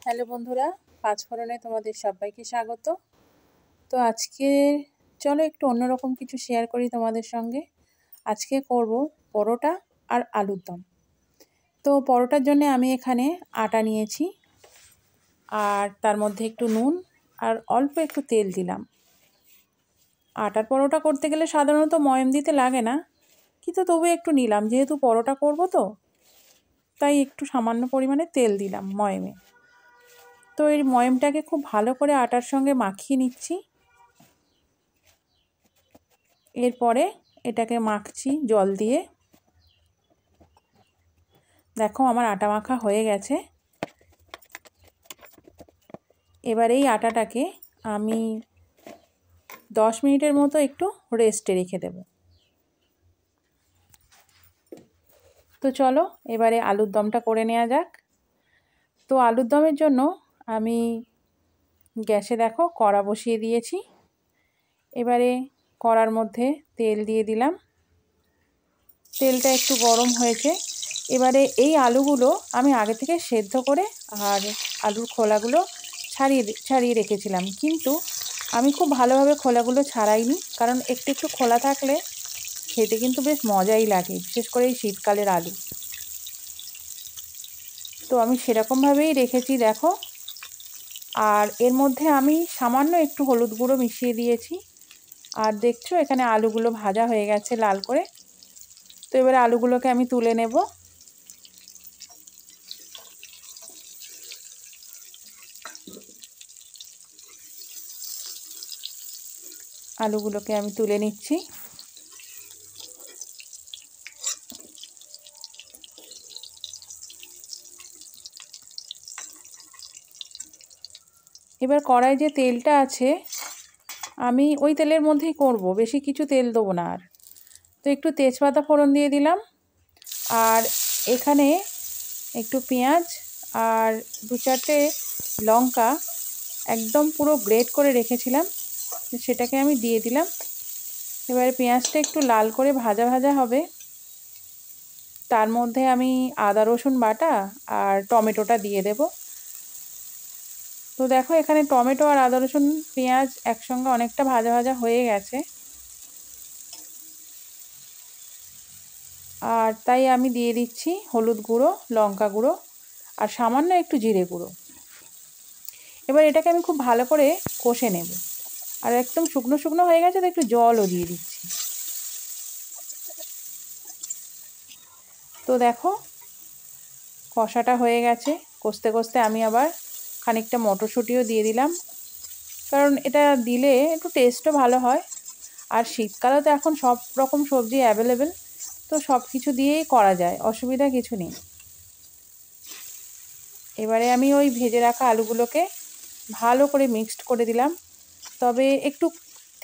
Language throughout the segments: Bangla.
হ্যালো বন্ধুরা, পাঁচফোড়নে তোমাদের সবাইকে স্বাগত। তো আজকে চলো একটু অন্যরকম কিছু শেয়ার করি তোমাদের সঙ্গে। আজকে করব পরোটা আর আলুর দম। তো পরোটার জন্য আমি এখানে আটা নিয়েছি আর তার মধ্যে একটু নুন আর অল্প একটু তেল দিলাম। আটার পরোটা করতে গেলে সাধারণত ময়াম দিতে লাগে না, কিন্তু তবু একটু নিলাম, যেহেতু পরোটা করব তো তাই একটু সামান্য পরিমাণে তেল দিলাম ময়ামে। তো এই ময়ামটাকে খুব ভালো করে আটার সঙ্গে মাখিয়ে নিচ্ছি। এরপরে এটাকে মাখছি জল দিয়ে। দেখো আমার আটা মাখা হয়ে গেছে। এবার এই আটাটাকে আমি 10 মিনিটের মতো একটু রেস্টে রেখে দেব। তো চলো এবারে আলুর দমটা করে নেওয়া যাক। তো আলুর দমের জন্য আমি গ্যাসে দেখো কড়া বসিয়ে দিয়েছি। এবারে কড়ার মধ্যে তেল দিয়ে দিলাম। তেলটা একটু গরম হয়েছে। এবারে এই আলুগুলো আমি আগে থেকে সেদ্ধ করে আর আলুর খোলাগুলো ছাড়িয়ে রেখেছিলাম, কিন্তু আমি খুব ভালোভাবে খোলাগুলো ছাড়াইনি, কারণ একটু একটু খোলা থাকলে খেতে কিন্তু বেশ মজাই লাগে, বিশেষ করে এই শীতকালের আলু। তো আমি সেরকমভাবেই রেখেছি দেখো। আর এর মধ্যে আমি সামান্য একটু হলুদ গুঁড়ো মিশিয়ে দিয়েছি। আর দেখছো এখানে আলুগুলো ভাজা হয়ে গেছে লাল করে। তো এবারে আলুগুলোকে আমি তুলে নেব। আলুগুলোকে আমি তুলে নিচ্ছি। এবার কড়াই যে তেলটা আছে আমি ওই তেলের মধ্যেই করব, বেশি কিছু তেল দেবো না আর। তো একটু তেজপাতা ফোড়ন দিয়ে দিলাম। আর এখানে একটু পেঁয়াজ আর 2-4টে লঙ্কা একদম পুরো গ্রেট করে রেখেছিলাম, সেটাকে আমি দিয়ে দিলাম। এবারে পেঁয়াজটা একটু লাল করে ভাজা ভাজা হবে। তার মধ্যে আমি আদা রসুন বাটা আর টমেটোটা দিয়ে দেব। তো দেখো এখানে টমেটো আর আদা রসুন পেঁয়াজ একসঙ্গে অনেকটা ভাজা ভাজা হয়ে গেছে। আর তাই আমি দিয়ে দিচ্ছি হলুদ গুঁড়ো, লঙ্কা গুঁড়ো আর সামান্য একটু জিরে গুঁড়ো। এবার এটাকে আমি খুব ভালো করে কষে নেব। আর একদম শুকনো শুকনো হয়ে গেছে তো একটু জলও দিয়ে দিচ্ছি। তো দেখো কষাটা হয়ে গেছে। কষতে কষতে আমি আবার খানিকটা মটরশুঁটিও দিয়ে দিলাম, কারণ এটা দিলে একটু টেস্টও ভালো হয়। আর শীতকালে তো এখন সব রকম সবজি অ্যাভেলেবেল, তো সব কিছু দিয়েই করা যায়, অসুবিধা কিছু নেই। এবারে আমি ওই ভেজে রাখা আলুগুলোকে ভালো করে মিক্সড করে দিলাম। তবে একটু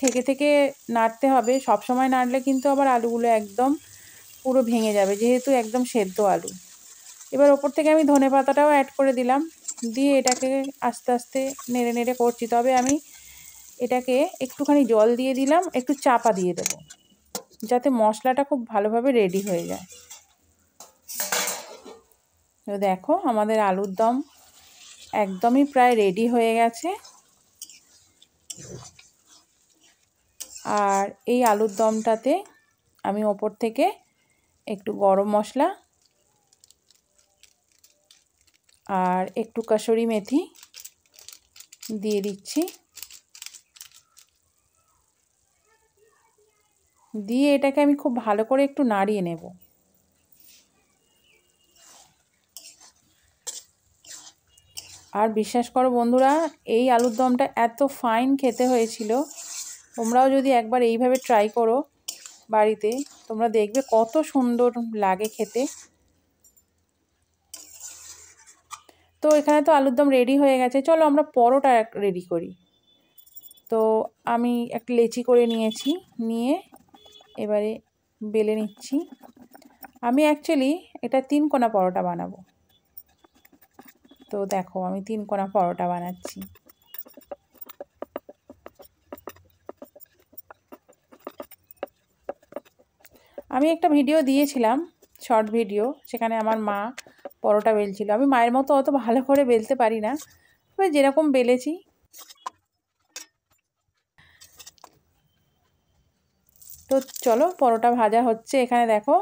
থেকে থেকে নাড়তে হবে, সব সময় নাড়লে কিন্তু আবার আলুগুলো একদম পুরো ভেঙে যাবে, যেহেতু একদম সেদ্ধ আলু। এবার ওপর থেকে আমি ধনেপাতাটাও অ্যাড করে দিলাম, দিয়ে এটাকে আস্তে আস্তে নেড়ে নেড়ে করছি। তবে আমি এটাকে একটুখানি জল দিয়ে দিলাম, একটু চাপা দিয়ে দেবো, যাতে মশলাটা খুব ভালোভাবে রেডি হয়ে যায়। তো দেখো আমাদের আলুর দম একদমই প্রায় রেডি হয়ে গেছে। আর এই আলুর দমটাতে আমি ওপর থেকে একটু গরম মশলা আর একটু কাসুরি মেথি দিয়ে দিচ্ছি। দিয়ে এটাকে আমি খুব ভালো করে একটু নাড়িয়ে নেব। আর বিশ্বাস করো বন্ধুরা, এই আলুর দমটা এত ফাইন খেতে হয়েছিল। তোমরাও যদি একবার এইভাবে ট্রাই করো বাড়িতে, তোমরা দেখবে কত সুন্দর লাগে খেতে। তো এখানে তো আলুর দম রেডি হয়ে গেছে, চলো আমরা পরোটা রেডি করি। তো আমি একটা লেচি করে নিয়েছি, নিয়ে এবারে বেলে নিচ্ছি। আমি অ্যাকচুয়ালি এটা 3 কোনা পরোটা বানাবো। তো দেখো আমি 3 কোনা পরোটা বানাচ্ছি। আমি একটা ভিডিও দিয়েছিলাম, শর্ট ভিডিও, সেখানে আমার মা পরোটা বেলছিল। আমি মায়ের মতো অত ভালো করে বেলতে পারি না, তবে যেরকম বেলেছি। তো চলো, পরোটা ভাজা হচ্ছে এখানে দেখো।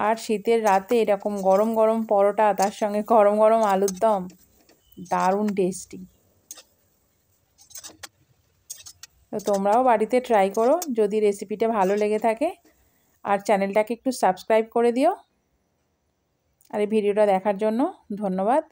আর শীতের রাতে এরকম গরম গরম পরোটা, তার সঙ্গে গরম গরম আলুর দম, দারুণ টেস্টি। তো তোমরাও বাড়িতে ট্রাই করো যদি রেসিপিটা ভালো লেগে থাকে, আর চ্যানেলটাকে একটু সাবস্ক্রাইব করে দিও। আর এই ভিডিওটা দেখার জন্য ধন্যবাদ।